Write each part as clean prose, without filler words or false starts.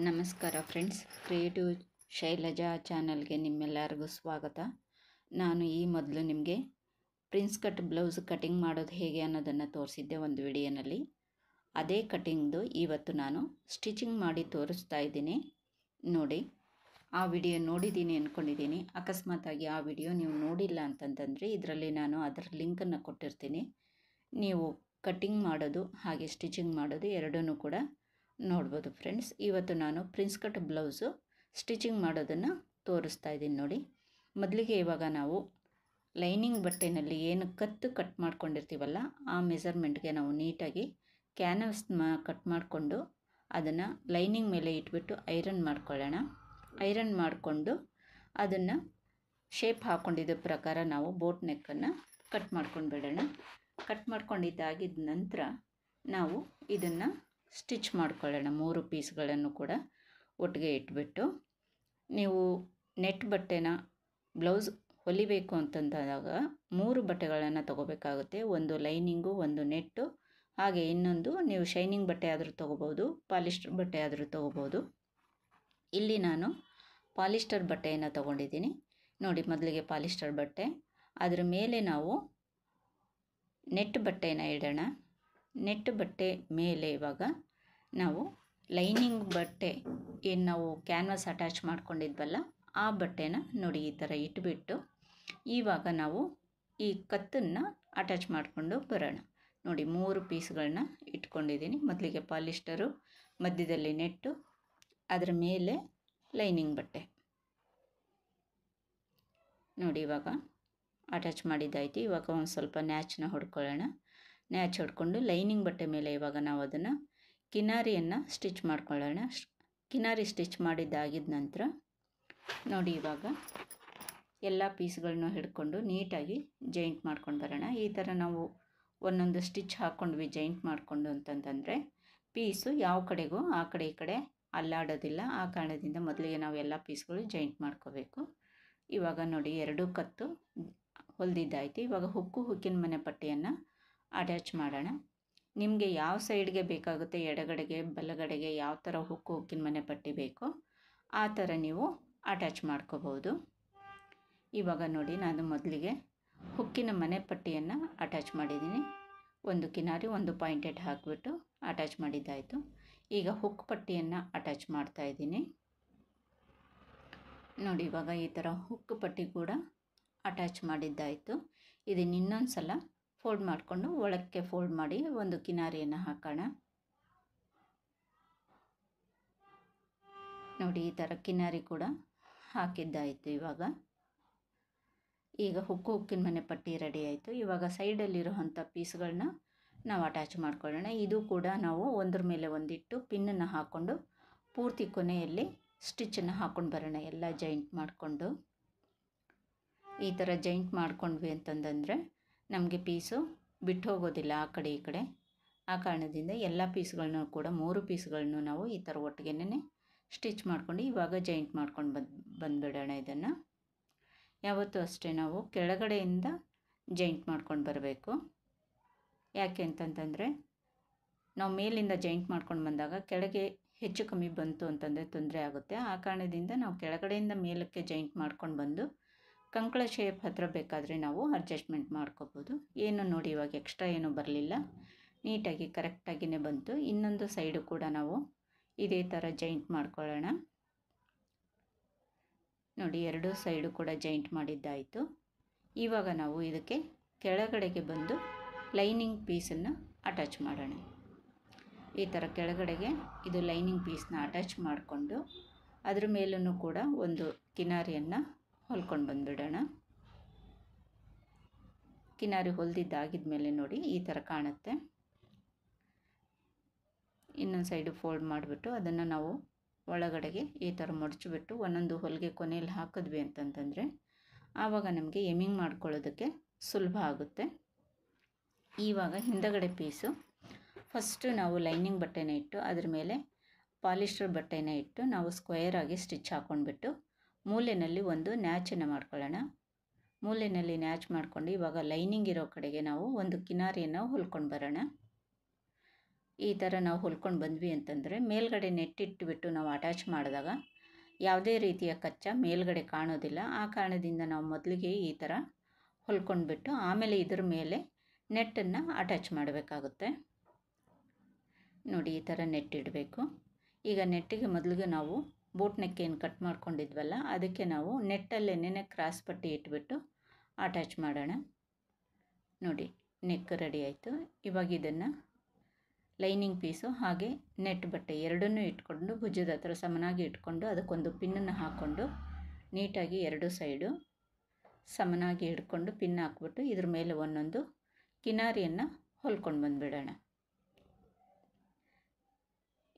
ನಮಸ್ಕಾರ friends, creative Shailaja ಚಾನಲ್ಗೆ ನಿಮ್ಮೆಲ್ಲರಿಗೂ ಸ್ವಾಗತ. ನಾನು ಈ ಮೊದಲು ನಿಮಗೆ ಪ್ರಿನ್ಸ್ ಕಟ್ ಬ್ಲೌಸ್ ಕಟಿಂಗ್ ಮಾಡೋದು ಹೇಗೆ ಅನ್ನೋದನ್ನು ತೋರಿಸಿದ್ದೆ ಒಂದು ವಿಡಿಯೋನಲ್ಲಿ. ಅದೇ ಕಟಿಂಗ್ದು ಇವತ್ತು ನಾನು ಸ್ಟಿಚಿಂಗ್ ಮಾಡಿ ತೋರಿಸ್ತಾ ಇದ್ದೀನಿ. ನೋಡಿ, ಆ ವಿಡಿಯೋ ನೋಡಿದ್ದೀನಿ ಅಂದ್ಕೊಂಡಿದ್ದೀನಿ. ಅಕಸ್ಮಾತಾಗಿ ಆ ವಿಡಿಯೋ ನೀವು ನೋಡಿಲ್ಲ ಅಂತಂತಂದರೆ ಇದರಲ್ಲಿ ನಾನು ಅದರ ಲಿಂಕನ್ನು ಕೊಟ್ಟಿರ್ತೀನಿ. ನೀವು ಕಟಿಂಗ್ ಮಾಡೋದು ಹಾಗೆ ಸ್ಟಿಚಿಂಗ್ ಮಾಡೋದು ಎರಡನ್ನೂ ಕೂಡ ನೋಡ್ಬೋದು ಫ್ರೆಂಡ್ಸ್. ಇವತ್ತು ನಾನು ಪ್ರಿನ್ಸ್ ಕಟ್ ಬ್ಲೌಸು ಸ್ಟಿಚಿಂಗ್ ಮಾಡೋದನ್ನು ತೋರಿಸ್ತಾ ಇದ್ದೀನಿ. ನೋಡಿ, ಮೊದಲಿಗೆ ಇವಾಗ ನಾವು ಲೈನಿಂಗ್ ಬಟ್ಟೆನಲ್ಲಿ ಏನು ಕಟ್ ಮಾಡ್ಕೊಂಡಿರ್ತೀವಲ್ಲ ಆ ಮೆಸರ್ಮೆಂಟ್ಗೆ ನಾವು ನೀಟಾಗಿ ಕ್ಯಾನ್ವಾಸ್ನ ಕಟ್ ಮಾಡಿಕೊಂಡು ಅದನ್ನು ಲೈನಿಂಗ್ ಮೇಲೆ ಇಟ್ಬಿಟ್ಟು ಐರನ್ ಮಾಡ್ಕೊಳ್ಳೋಣ. ಐರನ್ ಮಾಡಿಕೊಂಡು ಅದನ್ನು ಶೇಪ್ ಹಾಕ್ಕೊಂಡಿದ್ದ ಪ್ರಕಾರ ನಾವು ಬೋಟ್ ನೆಕ್ಕನ್ನು ಕಟ್ ಮಾಡ್ಕೊಂಡು ಬಿಡೋಣ. ಕಟ್ ಮಾಡ್ಕೊಂಡಿದ್ದಾಗಿದ್ದ ನಂತರ ನಾವು ಇದನ್ನು ಸ್ಟಿಚ್ ಮಾಡ್ಕೊಳ್ಳೋಣ. 3 ಪೀಸ್ಗಳನ್ನು ಕೂಡ ಒಟ್ಟಿಗೆ ಇಟ್ಬಿಟ್ಟು, ನೀವು ನೆಟ್ ಬಟ್ಟೆನ ಬ್ಲೌಸ್ ಹೊಲಿಬೇಕು ಅಂತಂದಾಗ 3 ಬಟ್ಟೆಗಳನ್ನು ತೊಗೋಬೇಕಾಗುತ್ತೆ. ಒಂದು ಲೈನಿಂಗು, ಒಂದು ನೆಟ್ಟು, ಹಾಗೆ ಇನ್ನೊಂದು ನೀವು ಶೈನಿಂಗ್ ಬಟ್ಟೆ ಆದರೂ ತೊಗೋಬೋದು, ಪಾಲಿಸ್ಟರ್ ಬಟ್ಟೆ ಆದರೂ ತೊಗೋಬೋದು. ಇಲ್ಲಿ ನಾನು ಪಾಲಿಸ್ಟರ್ ಬಟ್ಟೆಯನ್ನು ತೊಗೊಂಡಿದ್ದೀನಿ. ನೋಡಿ, ಮೊದಲಿಗೆ ಪಾಲಿಸ್ಟರ್ ಬಟ್ಟೆ, ಅದರ ಮೇಲೆ ನಾವು ನೆಟ್ ಬಟ್ಟೆನ ಇಡೋಣ. ನೆಟ್ ಬಟ್ಟೆ ಮೇಲೆ ಇವಾಗ ನಾವು ಲೈನಿಂಗ್ ಬಟ್ಟೆ ಏನು ನಾವು ಕ್ಯಾನ್ವಾಸ್ ಅಟ್ಯಾಚ್ ಮಾಡ್ಕೊಂಡಿದ್ವಲ್ಲ ಆ ಬಟ್ಟೆನ ನೋಡಿ ಈ ಥರ ಇಟ್ಬಿಟ್ಟು ಇವಾಗ ನಾವು ಈ ಕತ್ತನ್ನು ಅಟ್ಯಾಚ್ ಮಾಡಿಕೊಂಡು ಬರೋಣ. ನೋಡಿ, 3 ಪೀಸ್ಗಳನ್ನ ಇಟ್ಕೊಂಡಿದ್ದೀನಿ. ಮೊದಲಿಗೆ ಪಾಲಿಸ್ಟರು, ಮಧ್ಯದಲ್ಲಿ ನೆಟ್ಟು, ಅದರ ಮೇಲೆ ಲೈನಿಂಗ್ ಬಟ್ಟೆ. ನೋಡಿ, ಇವಾಗ ಅಟ್ಯಾಚ್ ಮಾಡಿದ್ದಾಯಿತು. ಇವಾಗ ಒಂದು ಸ್ವಲ್ಪ ನ್ಯಾಚನ್ನ ಹೊಡ್ಕೊಳ್ಳೋಣ. ನ್ಯಾಚ್ ಹೊಡ್ಕೊಂಡು ಲೈನಿಂಗ್ ಬಟ್ಟೆ ಮೇಲೆ ಇವಾಗ ನಾವು ಅದನ್ನು ಕಿನಾರಿಯನ್ನು ಸ್ಟಿಚ್ ಮಾಡ್ಕೊಳ್ಳೋಣ. ಕಿನಾರಿ ಸ್ಟಿಚ್ ಮಾಡಿದ್ದಾಗಿದ್ದ ನಂತರ ನೋಡಿ, ಇವಾಗ ಎಲ್ಲ ಪೀಸ್ಗಳನ್ನೂ ಹಿಡ್ಕೊಂಡು ನೀಟಾಗಿ ಜಾಯಿಂಟ್ ಮಾಡ್ಕೊಂಡು ಬರೋಣ. ಈ ಥರ ನಾವು ಒಂದೊಂದು ಸ್ಟಿಚ್ ಹಾಕ್ಕೊಂಡ್ವಿ ಜಾಯಿಂಟ್ ಮಾಡಿಕೊಂಡು ಅಂತಂತಂದರೆ ಪೀಸು ಯಾವ ಕಡೆಗೂ ಆ ಕಡೆ ಈ ಕಡೆ ಅಲ್ಲಾಡೋದಿಲ್ಲ. ಆ ಕಾರಣದಿಂದ ಮೊದಲಿಗೆ ನಾವು ಎಲ್ಲ ಪೀಸ್ಗಳು ಜಾಯಿಂಟ್ ಮಾಡ್ಕೋಬೇಕು. ಇವಾಗ ನೋಡಿ, 2 ಕತ್ತು ಹೊಲಿದಿದ್ದಾಯಿತು. ಇವಾಗ ಹುಕ್ಕಿನ ಮನೆ ಪಟ್ಟಿಯನ್ನು ಅಟ್ಯಾಚ್ ಮಾಡೋಣ. ನಿಮಗೆ ಯಾವ ಸೈಡ್ಗೆ ಬೇಕಾಗುತ್ತೆ, ಎಡಗಡೆಗೆ ಬಲಗಡೆಗೆ ಯಾವ ಥರ ಹುಕ್ಕಿನ ಮನೆ ಪಟ್ಟಿ ಬೇಕೋ ಆ ಥರ ನೀವು ಅಟ್ಯಾಚ್ ಮಾಡ್ಕೋಬೋದು. ಇವಾಗ ನೋಡಿ, ನಾನು ಮೊದಲಿಗೆ ಹುಕ್ಕಿನ ಮನೆ ಪಟ್ಟಿಯನ್ನು ಅಟ್ಯಾಚ್ ಮಾಡಿದ್ದೀನಿ. ಒಂದು ಕಿನಾರಿ, ಒಂದು ಪಾಯಿಂಟೆಡ್ ಹಾಕಿಬಿಟ್ಟು ಅಟ್ಯಾಚ್ ಮಾಡಿದ್ದಾಯಿತು. ಈಗ ಹುಕ್ ಪಟ್ಟಿಯನ್ನು ಅಟ್ಯಾಚ್ ಮಾಡ್ತಾಯಿದ್ದೀನಿ. ನೋಡಿ, ಇವಾಗ ಈ ಥರ ಹುಕ್ ಪಟ್ಟಿ ಕೂಡ ಅಟ್ಯಾಚ್ ಮಾಡಿದ್ದಾಯಿತು. ಇದನ್ನು ಇನ್ನೊಂದು ಸಲ ಫೋಲ್ಡ್ ಮಾಡಿಕೊಂಡು ಒಳಕ್ಕೆ ಫೋಲ್ಡ್ ಮಾಡಿ ಒಂದು ಕಿನಾರಿಯನ್ನು ಹಾಕೋಣ. ನೋಡಿ, ಈ ಥರ ಕಿನಾರಿ ಕೂಡ ಹಾಕಿದ್ದಾಯಿತು. ಈಗ ಹುಕ್ಕಿನ ಮನೆ ಪಟ್ಟಿ ರೆಡಿ ಆಯಿತು. ಇವಾಗ ಸೈಡಲ್ಲಿರುವಂಥ ಪೀಸ್ಗಳನ್ನ ನಾವು ಅಟ್ಯಾಚ್ ಮಾಡ್ಕೊಳ್ಳೋಣ. ಇದು ಕೂಡ ನಾವು ಒಂದ್ರ ಮೇಲೆ ಒಂದಿಟ್ಟು ಪಿನ್ನನ್ನು ಹಾಕ್ಕೊಂಡು ಪೂರ್ತಿ ಕೊನೆಯಲ್ಲಿ ಸ್ಟಿಚ್ಚನ್ನು ಹಾಕ್ಕೊಂಡು ಬರೋಣ. ಎಲ್ಲ ಜಾಯಿಂಟ್ ಮಾಡಿಕೊಂಡು ಈ ಥರ ಜಾಯಿಂಟ್ ಮಾಡ್ಕೊಂಡ್ವಿ ಅಂತಂದರೆ ನಮಗೆ ಪೀಸು ಬಿಟ್ಟು ಹೋಗೋದಿಲ್ಲ ಆ ಕಡೆ ಈ ಕಡೆ. ಆ ಕಾರಣದಿಂದ ಎಲ್ಲ ಪೀಸ್ಗಳನ್ನೂ ಕೂಡ 3 ಪೀಸ್ಗಳನ್ನು ನಾವು ಈ ಥರ ಒಟ್ಟಿಗೆನೇ ಸ್ಟಿಚ್ ಮಾಡ್ಕೊಂಡು ಇವಾಗ ಜಾಯಿಂಟ್ ಮಾಡ್ಕೊಂಡು ಬಂದುಬಿಡೋಣ. ಇದನ್ನು ಯಾವತ್ತೂ ಅಷ್ಟೇ ನಾವು ಕೆಳಗಡೆಯಿಂದ ಜಾಯಿಂಟ್ ಮಾಡ್ಕೊಂಡು ಬರಬೇಕು. ಯಾಕೆ ಅಂತಂತಂದರೆ ನಾವು ಮೇಲಿಂದ ಜಾಯಿಂಟ್ ಮಾಡ್ಕೊಂಡು ಬಂದಾಗ ಕೆಳಗೆ ಹೆಚ್ಚು ಕಮ್ಮಿ ಬಂತು ಅಂತಂದರೆ ತೊಂದರೆ ಆಗುತ್ತೆ. ಆ ಕಾರಣದಿಂದ ನಾವು ಕೆಳಗಡೆಯಿಂದ ಮೇಲಕ್ಕೆ ಜಾಯಿಂಟ್ ಮಾಡ್ಕೊಂಡು ಬಂದು ಕಂಕಳ ಶೇಪ್ ಹತ್ರ ಬೇಕಾದರೆ ನಾವು ಅಡ್ಜಸ್ಟ್ಮೆಂಟ್ ಮಾಡ್ಕೋಬೋದು. ಏನು ನೋಡಿ, ಇವಾಗ ಎಕ್ಸ್ಟ್ರಾ ಏನೂ ಬರಲಿಲ್ಲ, ನೀಟಾಗಿ ಕರೆಕ್ಟಾಗಿಯೇ ಬಂತು. ಇನ್ನೊಂದು ಸೈಡು ಕೂಡ ನಾವು ಇದೇ ಥರ ಜಾಯಿಂಟ್ ಮಾಡ್ಕೊಳ್ಳೋಣ. ನೋಡಿ, 2 ಸೈಡು ಕೂಡ ಜಾಯಿಂಟ್ ಮಾಡಿದ್ದಾಯಿತು. ಇವಾಗ ನಾವು ಇದಕ್ಕೆ ಕೆಳಗಡೆಗೆ ಬಂದು ಲೈನಿಂಗ್ ಪೀಸನ್ನು ಅಟ್ಯಾಚ್ ಮಾಡೋಣ. ಈ ಥರ ಕೆಳಗಡೆಗೆ ಇದು ಲೈನಿಂಗ್ ಪೀಸ್ನ ಅಟ್ಯಾಚ್ ಮಾಡಿಕೊಂಡು ಅದ್ರ ಮೇಲೂ ಕೂಡ ಒಂದು ಕಿನಾರಿಯನ್ನು ಹೊಲ್ಕೊಂಡು ಬಂದುಬಿಡೋಣ. ಕಿನಾರಿ ಹೊಲಿದಿದ್ದಾಗಿದ್ದ ಮೇಲೆ ನೋಡಿ ಈ ಥರ ಕಾಣುತ್ತೆ. ಇನ್ನೊಂದು ಸೈಡು ಫೋಲ್ಡ್ ಮಾಡಿಬಿಟ್ಟು ಅದನ್ನು ನಾವು ಒಳಗಡೆಗೆ ಈ ಥರ ಮಡಚಿಬಿಟ್ಟು ಒಂದೊಂದು ಹೊಲಿಗೆ ಕೊನೆಯಲ್ಲಿ ಹಾಕಿದ್ವಿ ಅಂತಂತಂದರೆ ಆವಾಗ ನಮಗೆ ಎಮ್ಮಿಂಗ್ ಮಾಡ್ಕೊಳ್ಳೋದಕ್ಕೆ ಸುಲಭ ಆಗುತ್ತೆ. ಇವಾಗ ಹಿಂದಗಡೆ ಪೀಸು ಫಸ್ಟು ನಾವು ಲೈನಿಂಗ್ ಬಟ್ಟೆನ ಇಟ್ಟು ಅದ್ರ ಮೇಲೆ ಪಾಲಿಸ್ಟರ್ ಬಟ್ಟೆನ ಇಟ್ಟು ನಾವು ಸ್ಕ್ವೇರಾಗಿ ಸ್ಟಿಚ್ ಹಾಕ್ಕೊಂಡ್ಬಿಟ್ಟು ಮೂಲೆಯಲ್ಲಿ ಒಂದು ನ್ಯಾಚನ್ನು ಮಾಡ್ಕೊಳ್ಳೋಣ. ಮೂಲೆಯಲ್ಲಿ ನ್ಯಾಚ್ ಮಾಡ್ಕೊಂಡು ಇವಾಗ ಲೈನಿಂಗ್ ಇರೋ ಕಡೆಗೆ ನಾವು ಒಂದು ಕಿನಾರಿಯನ್ನು ಹೊಲ್ಕೊಂಡು ಬರೋಣ. ಈ ಥರ ನಾವು ಹೊಲ್ಕೊಂಡು ಬಂದ್ವಿ ಅಂತಂದರೆ ಮೇಲ್ಗಡೆ ನೆಟ್ಟಿಟ್ಬಿಟ್ಟು ನಾವು ಅಟ್ಯಾಚ್ ಮಾಡಿದಾಗ ಯಾವುದೇ ರೀತಿಯ ಕಚ್ಚಾ ಮೇಲ್ಗಡೆ ಕಾಣೋದಿಲ್ಲ. ಆ ಕಾರಣದಿಂದ ನಾವು ಮೊದಲಿಗೆ ಈ ಥರ ಹೊಲ್ಕೊಂಡ್ಬಿಟ್ಟು ಆಮೇಲೆ ಇದ್ರ ಮೇಲೆ ನೆಟ್ಟನ್ನು ಅಟ್ಯಾಚ್ ಮಾಡಬೇಕಾಗುತ್ತೆ. ನೋಡಿ, ಈ ಥರ ನೆಟ್ ಇಡಬೇಕು. ಈಗ ನೆಟ್ಟಿಗೆ ಮೊದಲಿಗೆ ನಾವು ಬೋಟ್ ನೆಕ್ ಏನು ಕಟ್ ಮಾಡ್ಕೊಂಡಿದ್ವಲ್ಲ ಅದಕ್ಕೆ ನಾವು ನೆಟ್ಟಲ್ಲೇನೆ ಕ್ರಾಸ್ ಪಟ್ಟಿ ಇಟ್ಬಿಟ್ಟು ಅಟ್ಯಾಚ್ ಮಾಡೋಣ. ನೋಡಿ, ನೆಕ್ ರೆಡಿ ಆಯಿತು. ಇವಾಗ ಇದನ್ನು ಲೈನಿಂಗ್ ಪೀಸು ಹಾಗೆ ನೆಟ್ ಬಟ್ಟೆ ಎರಡನ್ನೂ ಇಟ್ಕೊಂಡು ಭುಜದ ಹತ್ರ ಸಮನಾಗಿ ಇಟ್ಕೊಂಡು ಅದಕ್ಕೊಂದು ಪಿನ್ನನ್ನು ಹಾಕ್ಕೊಂಡು ನೀಟಾಗಿ ಎರಡು ಸೈಡು ಸಮನಾಗಿ ಹಿಡ್ಕೊಂಡು ಪಿನ್ ಹಾಕ್ಬಿಟ್ಟು ಇದ್ರ ಮೇಲೆ ಒಂದೊಂದು ಕಿನಾರಿಯನ್ನು ಹೊಲ್ಕೊಂಡು ಬಂದುಬಿಡೋಣ.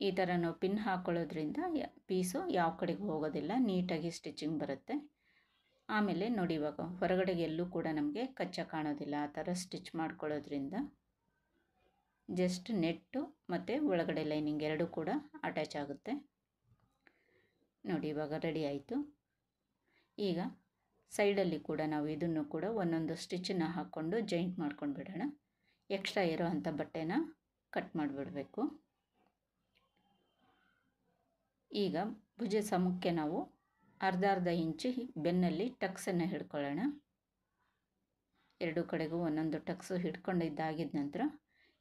ಈ ಥರ ನಾವು ಪಿನ್ ಹಾಕ್ಕೊಳ್ಳೋದ್ರಿಂದ ಪೀಸು ಯಾವ ಕಡೆಗೂ ಹೋಗೋದಿಲ್ಲ, ನೀಟಾಗಿ ಸ್ಟಿಚಿಂಗ್ ಬರುತ್ತೆ. ಆಮೇಲೆ ನೋಡಿ, ಇವಾಗ ಹೊರಗಡೆಗೆ ಎಲ್ಲೂ ಕೂಡ ನಮಗೆ ಕಚ್ಚಾ ಕಾಣೋದಿಲ್ಲ. ಆ ಥರ ಸ್ಟಿಚ್ ಮಾಡ್ಕೊಳ್ಳೋದ್ರಿಂದ ಜಸ್ಟ್ ನೆಟ್ಟು ಮತ್ತು ಒಳಗಡೆ ಲೈನಿಂಗ್ ಎರಡೂ ಕೂಡ ಅಟ್ಯಾಚ್ ಆಗುತ್ತೆ. ನೋಡಿ, ಇವಾಗ ರೆಡಿ ಆಯಿತು. ಈಗ ಸೈಡಲ್ಲಿ ಕೂಡ ನಾವು ಇದನ್ನು ಕೂಡ ಒಂದೊಂದು ಸ್ಟಿಚ್ಚನ್ನು ಹಾಕ್ಕೊಂಡು ಜಾಯಿಂಟ್ ಮಾಡ್ಕೊಂಡು ಬಿಡೋಣ. ಎಕ್ಸ್ಟ್ರಾ ಇರೋ ಅಂಥ ಬಟ್ಟೆನ ಕಟ್ ಮಾಡಿಬಿಡಬೇಕು. ಈಗ ಭುಜ ಸಮಕ್ಕೆ ನಾವು ಅರ್ಧ ಇಂಚು ಬೆನ್ನಲ್ಲಿ ಟಕ್ಸನ್ನು ಹಿಡ್ಕೊಳ್ಳೋಣ. ಎರಡೂ ಕಡೆಗೂ ಒಂದೊಂದು ಟಕ್ಸು ಹಿಡ್ಕೊಂಡಿದ್ದಾಗಿದ್ದ ನಂತರ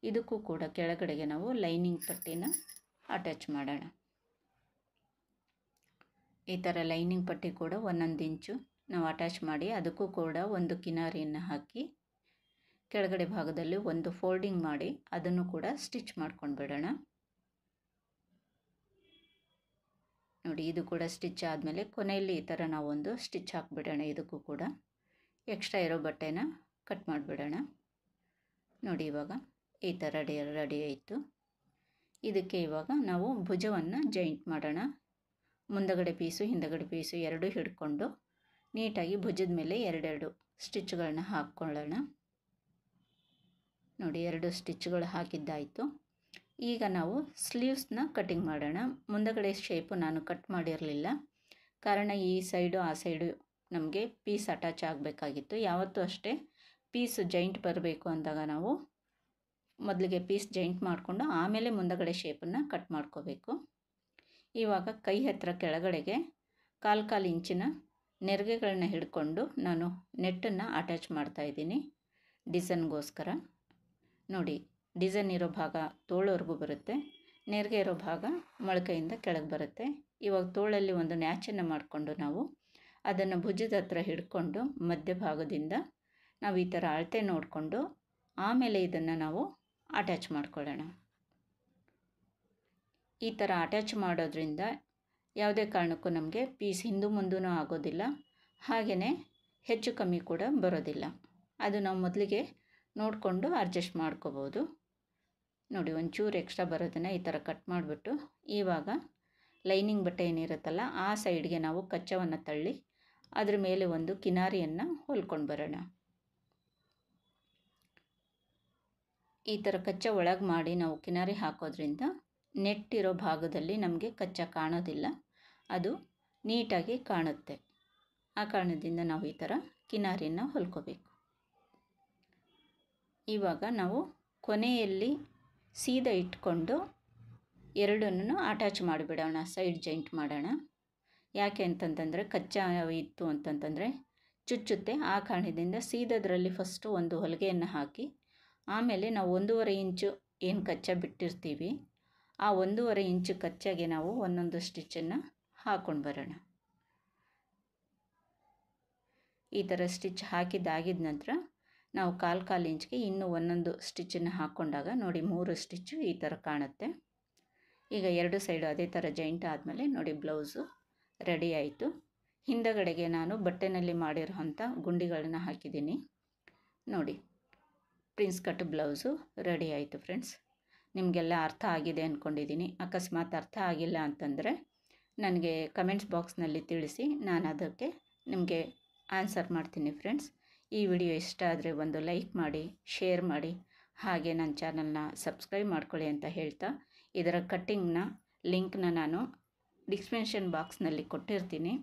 ಇದಕ್ಕೂ ಕೂಡ ಕೆಳಗಡೆಗೆ ನಾವು ಲೈನಿಂಗ್ ಪಟ್ಟಿನ ಅಟ್ಯಾಚ್ ಮಾಡೋಣ. ಈ ಥರ ಲೈನಿಂಗ್ ಪಟ್ಟಿ ಕೂಡ ಒಂದೊಂದು ಇಂಚು ನಾವು ಅಟ್ಯಾಚ್ ಮಾಡಿ ಅದಕ್ಕೂ ಕೂಡ ಒಂದು ಕಿನಾರಿಯನ್ನು ಹಾಕಿ ಕೆಳಗಡೆ ಭಾಗದಲ್ಲಿ ಒಂದು ಫೋಲ್ಡಿಂಗ್ ಮಾಡಿ ಅದನ್ನು ಕೂಡ ಸ್ಟಿಚ್ ಮಾಡ್ಕೊಂಡು ಬಿಡೋಣ. ನೋಡಿ, ಇದು ಕೂಡ ಸ್ಟಿಚ್ ಆದಮೇಲೆ ಕೊನೆಯಲ್ಲಿ ಈ ಥರ ನಾವೊಂದು ಸ್ಟಿಚ್ ಹಾಕಿಬಿಡೋಣ. ಇದಕ್ಕೂ ಕೂಡ ಎಕ್ಸ್ಟ್ರಾ ಇರೋ ಬಟ್ಟೆನ ಕಟ್ ಮಾಡಿಬಿಡೋಣ. ನೋಡಿ, ಇವಾಗ ಈ ಥರ ರೆಡಿ ಆಯಿತು. ಇದಕ್ಕೆ ಇವಾಗ ನಾವು ಭುಜವನ್ನು ಜಾಯಿಂಟ್ ಮಾಡೋಣ. ಮುಂದಗಡೆ ಪೀಸು ಹಿಂದಗಡೆ ಪೀಸು ಎರಡೂ ಹಿಡ್ಕೊಂಡು ನೀಟಾಗಿ ಭುಜದ ಮೇಲೆ ಎರಡೆರಡು ಸ್ಟಿಚ್ಗಳನ್ನ ಹಾಕ್ಕೊಳ್ಳೋಣ. ನೋಡಿ, ಎರಡು ಸ್ಟಿಚ್ಗಳು ಹಾಕಿದ್ದಾಯಿತು. ಈಗ ನಾವು ಸ್ಲೀವ್ಸ್ನ ಕಟಿಂಗ್ ಮಾಡೋಣ. ಮುಂದಗಡೆ ಶೇಪು ನಾನು ಕಟ್ ಮಾಡಿರಲಿಲ್ಲ, ಕಾರಣ ಈ ಸೈಡು ಆ ಸೈಡು ನಮಗೆ ಪೀಸ್ ಅಟ್ಯಾಚ್ ಆಗಬೇಕಾಗಿತ್ತು. ಯಾವತ್ತೂ ಅಷ್ಟೇ ಪೀಸು ಜಾಯಿಂಟ್ ಬರಬೇಕು ಅಂದಾಗ ನಾವು ಮೊದಲಿಗೆ ಪೀಸ್ ಜಾಯಿಂಟ್ ಮಾಡಿಕೊಂಡು ಆಮೇಲೆ ಮುಂದಗಡೆ ಶೇಪನ್ನು ಕಟ್ ಮಾಡ್ಕೋಬೇಕು. ಇವಾಗ ಕೈ ಹತ್ತಿರ ಕೆಳಗಡೆಗೆ ಕಾಲು ಇಂಚಿನ ನೆರಿಗೆಗಳನ್ನ ಹಿಡ್ಕೊಂಡು ನಾನು ನೆಟ್ಟನ್ನು ಅಟ್ಯಾಚ್ ಮಾಡ್ತಾಯಿದ್ದೀನಿ ಡಿಸೈನ್ಗೋಸ್ಕರ. ನೋಡಿ, ಡಿಸೈನ್ ಇರೋ ಭಾಗ ತೋಳವರೆಗೂ ಬರುತ್ತೆ, ನೆರಿಗೆ ಇರೋ ಭಾಗ ಮೊಳಕೈಯಿಂದ ಕೆಳಗೆ ಬರುತ್ತೆ. ಇವಾಗ ತೋಳಲ್ಲಿ ಒಂದು ನ್ಯಾಚನ್ನು ಮಾಡಿಕೊಂಡು ನಾವು ಅದನ್ನು ಭುಜದ ಹತ್ರ ಹಿಡ್ಕೊಂಡು ಮಧ್ಯಭಾಗದಿಂದ ನಾವು ಈ ಥರ ಅಳತೆ ನೋಡಿಕೊಂಡು ಆಮೇಲೆ ಇದನ್ನು ನಾವು ಅಟ್ಯಾಚ್ ಮಾಡ್ಕೊಳ್ಳೋಣ. ಈ ಥರ ಅಟ್ಯಾಚ್ ಮಾಡೋದ್ರಿಂದ ಯಾವುದೇ ಕಾರಣಕ್ಕೂ ನಮಗೆ ಪೀಸ್ ಹಿಂದು ಮುಂದೂ ಆಗೋದಿಲ್ಲ, ಹಾಗೆಯೇ ಹೆಚ್ಚು ಕಮ್ಮಿ ಕೂಡ ಬರೋದಿಲ್ಲ. ಅದು ನಾವು ಮೊದಲಿಗೆ ನೋಡಿಕೊಂಡು ಅಡ್ಜಸ್ಟ್ ಮಾಡ್ಕೋಬೋದು. ನೋಡಿ, ಒಂಚೂರು ಎಕ್ಸ್ಟ್ರಾ ಬರೋದನ್ನು ಈ ಥರ ಕಟ್ ಮಾಡಿಬಿಟ್ಟು ಇವಾಗ ಲೈನಿಂಗ್ ಬಟ್ಟೆ ಏನಿರುತ್ತಲ್ಲ ಆ ಸೈಡ್ಗೆ ನಾವು ಕಚ್ಚವನ್ನು ತಳ್ಳಿ ಅದ್ರ ಮೇಲೆ ಒಂದು ಕಿನಾರಿಯನ್ನು ಹೊಲ್ಕೊಂಡು ಬರೋಣ. ಈ ಥರ ಕಚ್ಚಾ ಒಳಗೆ ಮಾಡಿ ನಾವು ಕಿನಾರಿ ಹಾಕೋದ್ರಿಂದ ನೆಟ್ಟಿರೋ ಭಾಗದಲ್ಲಿ ನಮಗೆ ಕಚ್ಚಾ ಕಾಣೋದಿಲ್ಲ, ಅದು ನೀಟಾಗಿ ಕಾಣುತ್ತೆ. ಆ ಕಾರಣದಿಂದ ನಾವು ಈ ಥರ ಕಿನಾರಿಯನ್ನು ಹೊಲ್ಕೋಬೇಕು. ಇವಾಗ ನಾವು ಕೊನೆಯಲ್ಲಿ ಸೀದಾ ಇಟ್ಕೊಂಡು ಎರಡನ್ನೂ ಅಟ್ಯಾಚ್ ಮಾಡಿಬಿಡೋಣ, ಸೈಡ್ ಜಾಯಿಂಟ್ ಮಾಡೋಣ. ಯಾಕೆ ಅಂತಂತಂದರೆ ಕಚ್ಚಾ ಇತ್ತು ಅಂತಂತಂದರೆ ಚುಚ್ಚುತ್ತೆ. ಆ ಕಾರಣದಿಂದ ಸೀದದ್ರಲ್ಲಿ ಫಸ್ಟು ಒಂದು ಹೊಲಿಗೆಯನ್ನು ಹಾಕಿ ಆಮೇಲೆ ನಾವು 1.5 ಇಂಚು ಏನು ಕಚ್ಚಾ ಬಿಟ್ಟಿರ್ತೀವಿ ಆ 1.5 ಇಂಚು ಕಚ್ಚಾಗೆ ನಾವು ಒಂದೊಂದು ಸ್ಟಿಚ್ಚನ್ನು ಹಾಕ್ಕೊಂಡು ಬರೋಣ. ಈ ಥರ ಸ್ಟಿಚ್ ಹಾಕಿದ್ದಾಗಿದ ನಂತರ ನಾವು ಕಾಲು ಇಂಚ್ಗೆ ಇನ್ನೂ ಒಂದೊಂದು ಸ್ಟಿಚ್ಚನ್ನು ಹಾಕ್ಕೊಂಡಾಗ ನೋಡಿ 3 ಸ್ಟಿಚ್ಚು ಈ ಥರ ಕಾಣುತ್ತೆ. ಈಗ ಎರಡು ಸೈಡು ಅದೇ ಥರ ಜಾಯಿಂಟ್ ಆದಮೇಲೆ ನೋಡಿ ಬ್ಲೌಸು ರೆಡಿ ಆಯಿತು. ಹಿಂದಗಡೆಗೆ ನಾನು ಬಟ್ಟೆನಲ್ಲಿ ಮಾಡಿರೋಂಥ ಗುಂಡಿಗಳನ್ನು ಹಾಕಿದ್ದೀನಿ. ನೋಡಿ, ಪ್ರಿನ್ಸ್ ಕಟ್ ಬ್ಲೌಸು ರೆಡಿ ಆಯಿತು ಫ್ರೆಂಡ್ಸ್. ನಿಮಗೆಲ್ಲ ಅರ್ಥ ಆಗಿದೆ ಅಂದ್ಕೊಂಡಿದ್ದೀನಿ. ಅಕಸ್ಮಾತ್ ಅರ್ಥ ಆಗಿಲ್ಲ ಅಂತಂದರೆ ನನಗೆ ಕಮೆಂಟ್ಸ್ ಬಾಕ್ಸ್ನಲ್ಲಿ ತಿಳಿಸಿ, ನಾನು ಅದಕ್ಕೆ ನಿಮಗೆ ಆನ್ಸರ್ ಮಾಡ್ತೀನಿ ಫ್ರೆಂಡ್ಸ್. ಈ ವಿಡಿಯೋ ಇಷ್ಟ ಆದರೆ ಒಂದು ಲೈಕ್ ಮಾಡಿ, ಶೇರ್ ಮಾಡಿ, ಹಾಗೆ ನನ್ನ ಚಾನಲ್ನ ಸಬ್ಸ್ಕ್ರೈಬ್ ಮಾಡ್ಕೊಳ್ಳಿ ಅಂತ ಹೇಳ್ತಾ ಇದರ ಕಟ್ಟಿಂಗ್ನ ಲಿಂಕ್ನ ನಾನು ಡಿಸ್ಕ್ರಿಪ್ಷನ್ ಬಾಕ್ಸ್ನಲ್ಲಿ ಕೊಟ್ಟಿರ್ತೀನಿ,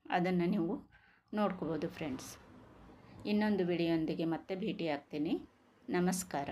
ಅದನ್ನು ನೀವು ನೋಡ್ಕೋಬೋದು ಫ್ರೆಂಡ್ಸ್. ಇನ್ನೊಂದು ವಿಡಿಯೋಂದಿಗೆ ಮತ್ತೆ ಭೇಟಿ ಆಗ್ತೀನಿ. ನಮಸ್ಕಾರ.